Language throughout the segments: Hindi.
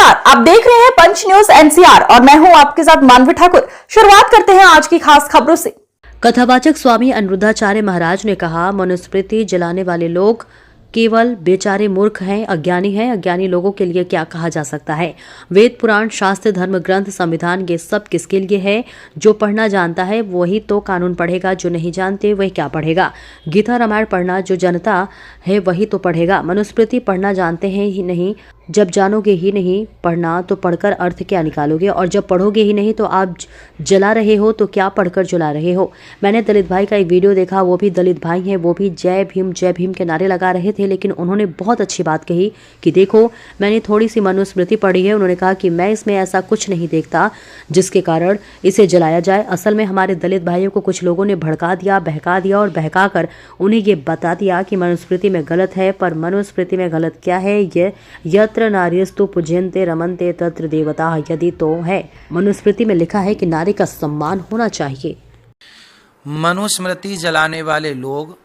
नमस्कार, आप देख रहे हैं पंच न्यूज एनसीआर और मैं हूं आपके साथ मानवी ठाकुर। शुरुआत करते हैं आज की खास खबरों से। कथावाचक स्वामी अनिरुद्धाचार्य महाराज ने कहा, मनुस्मृति जलाने वाले लोग केवल बेचारे मूर्ख हैं, अज्ञानी हैं। अज्ञानी लोगों के लिए क्या कहा जा सकता है? वेद, पुराण, शास्त्र, धर्म ग्रंथ, संविधान, ये सब किसके लिए है? जो पढ़ना जानता है वही तो कानून पढ़ेगा, जो नहीं जानते वह क्या पढ़ेगा? गीता रामायण पढ़ना जो जनता है वही तो पढ़ेगा। मनुस्मृति पढ़ना जानते हैं ही नहीं। जब जानोगे ही नहीं पढ़ना तो पढ़कर अर्थ क्या निकालोगे? और जब पढ़ोगे ही नहीं तो आप जला रहे हो तो क्या पढ़कर जला रहे हो? मैंने दलित भाई का एक वीडियो देखा, वो भी दलित भाई हैं, वो भी जय भीम के नारे लगा रहे थे, लेकिन उन्होंने बहुत अच्छी बात कही कि देखो, मैंने थोड़ी सी मनुस्मृति पढ़ी है। उन्होंने कहा कि मैं इसमें ऐसा कुछ नहीं देखता जिसके कारण इसे जलाया जाए। असल में हमारे दलित भाइयों को कुछ लोगों ने भड़का दिया, बहका दिया और बहका कर उन्हें ये बता दिया कि मनुस्मृति में गलत है। पर मनुस्मृति में गलत क्या है? ये यत्र नार्यस्तु पूज्यन्ते रमन्ते तत्र देवता, यदि तो है। मनुस्मृति में लिखा है कि नारी का सम्मान होना चाहिए। मनुस्मृति जलाने वाले लोग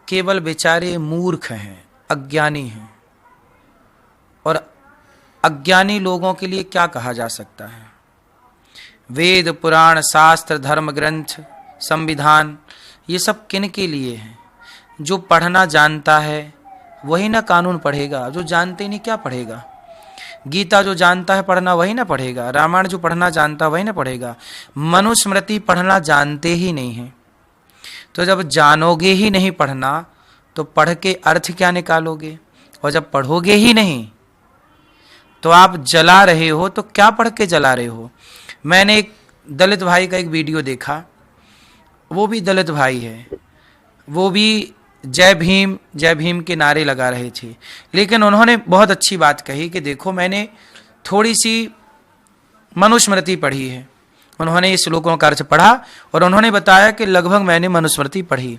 केवल बेचारे मूर्ख हैं, अज्ञानी हैं। और अज्ञानी लोगों के लिए क्या कहा जा सकता है? वेद, पुराण, शास्त्र, धर्म ग्रंथ, संविधान, ये सब किन के लिए हैं? जो पढ़ना जानता है वही ना कानून पढ़ेगा, जो जानते नहीं क्या पढ़ेगा? गीता जो जानता है पढ़ना वही ना पढ़ेगा, रामायण जो पढ़ना जानता वही ना पढ़ेगा। मनुस्मृति पढ़ना जानते ही नहीं है, तो जब जानोगे ही नहीं पढ़ना तो पढ़ के अर्थ क्या निकालोगे? और जब पढ़ोगे ही नहीं तो आप जला रहे हो, तो क्या पढ़ के जला रहे हो? मैंने एक दलित भाई का एक वीडियो देखा, वो भी दलित भाई है, वो भी जय भीम के नारे लगा रहे थे, लेकिन उन्होंने बहुत अच्छी बात कही कि देखो, मैंने थोड़ी सी मनुस्मृति पढ़ी है। उन्होंने इस श्लोकों का अर्थ पढ़ा और उन्होंने बताया कि लगभग मैंने मनुस्मृति पढ़ी।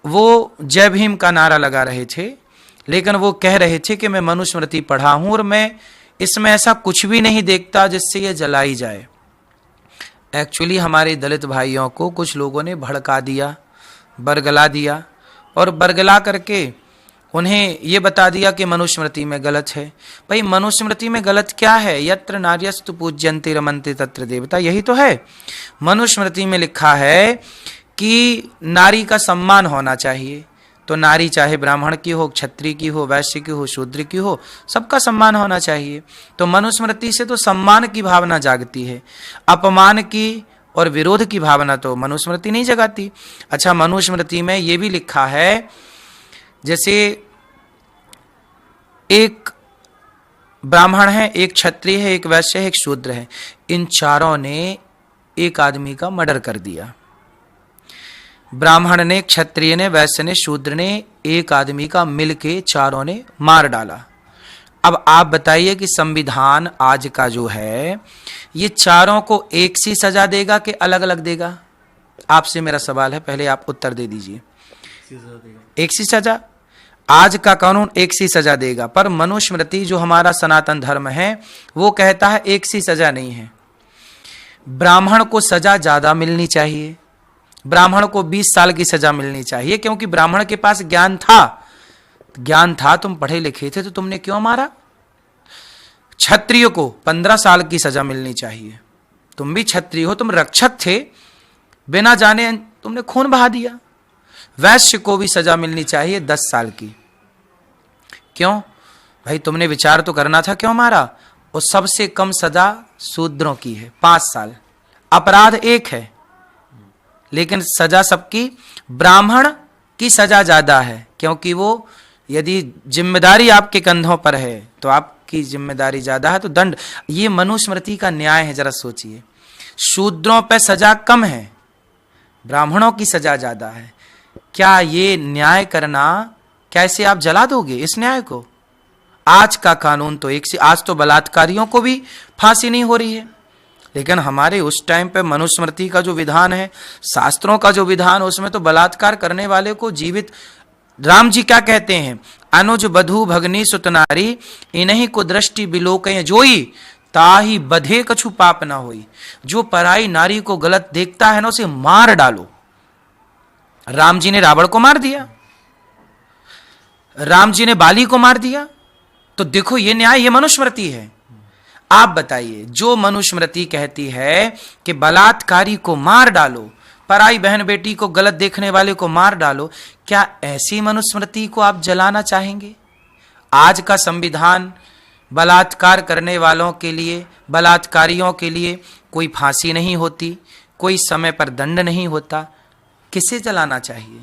वो जय भीम का नारा लगा रहे थे, लेकिन वो कह रहे थे कि मैं मनुस्मृति पढ़ा हूं और मैं इसमें ऐसा कुछ भी नहीं देखता जिससे ये जलाई जाए। एक्चुअली हमारे दलित भाइयों को कुछ लोगों ने भड़का दिया, बरगला दिया और बरगला करके उन्हें ये बता दिया कि मनुस्मृति में गलत है। भाई, मनुस्मृति में गलत क्या है? यत्र नार्यस्तु पूज्यन्ते रमन्ते तत्र देवता, यही तो है। मनुस्मृति में लिखा है कि नारी का सम्मान होना चाहिए, तो नारी चाहे ब्राह्मण की हो, क्षत्रिय की हो, वैश्य की हो, शूद्र की हो, सबका सम्मान होना चाहिए। तो मनुस्मृति से तो सम्मान की भावना जागती है, अपमान की और विरोध की भावना तो मनुस्मृति नहीं जगाती। अच्छा, मनुस्मृति में ये भी लिखा है, जैसे एक ब्राह्मण है, एक क्षत्रिय है, एक वैश्य है, एक शूद्र है, इन चारों ने एक आदमी का मर्डर कर दिया। ब्राह्मण ने, क्षत्रिय ने, वैश्य ने, शूद्र ने, एक आदमी का मिलके चारों ने मार डाला। अब आप बताइए कि संविधान आज का जो है ये चारों को एक सी सजा देगा कि अलग अलग देगा? आपसे मेरा सवाल है, पहले आप उत्तर दे दीजिए। एक सी सजा। आज का कानून एक सी सजा देगा, पर मनुस्मृति जो हमारा सनातन धर्म है वो कहता है एक सी सजा नहीं है। ब्राह्मण को सजा ज्यादा मिलनी चाहिए, ब्राह्मण को 20 साल की सजा मिलनी चाहिए, क्योंकि ब्राह्मण के पास ज्ञान था, तुम पढ़े लिखे थे तो तुमने क्यों मारा? क्षत्रिय को 15 साल की सजा मिलनी चाहिए, तुम भी क्षत्रिय हो, तुम रक्षक थे, बिना जाने तुमने खून बहा दिया। वैश्य को भी सजा मिलनी चाहिए 10 साल की। क्यों भाई? तुमने विचार तो करना था, क्यों मारा? और सबसे कम सजा शूद्रों की है 5 साल। अपराध एक है लेकिन सजा सबकी। ब्राह्मण की सजा ज्यादा है, क्योंकि वो यदि जिम्मेदारी आपके कंधों पर है तो आपकी जिम्मेदारी ज्यादा है, तो दंड। ये मनुस्मृति का न्याय है, जरा सोचिए। शूद्रों पे सजा कम है, ब्राह्मणों की सजा ज्यादा है। क्या ये न्याय करना, कैसे आप जला दोगे इस न्याय को? आज का कानून तो एक से, आज तो बलात्कारियों को भी फांसी नहीं हो रही है, लेकिन हमारे उस टाइम पे मनुस्मृति का जो विधान है, शास्त्रों का जो विधान, उसमें तो बलात्कार करने वाले को जीवित। राम जी क्या कहते हैं? अनुज बधू भगनी सुतनारी, इन्हीं को दृष्टि बिलोकय जोई, ताही बधे कछु पाप ना होई। जो पराई नारी को गलत देखता है ना, उसे मार डालो। राम जी ने रावण को मार दिया, राम जी ने बाली को मार दिया, तो देखो ये न्याय, ये मनुस्मृति है। आप बताइए, जो मनुस्मृति कहती है कि बलात्कारी को मार डालो, पराई बहन बेटी को गलत देखने वाले को मार डालो, क्या ऐसी मनुस्मृति को आप जलाना चाहेंगे? आज का संविधान बलात्कार करने वालों के लिए, बलात्कारियों के लिए कोई फांसी नहीं होती, कोई समय पर दंड नहीं होता, किसे जलाना चाहिए?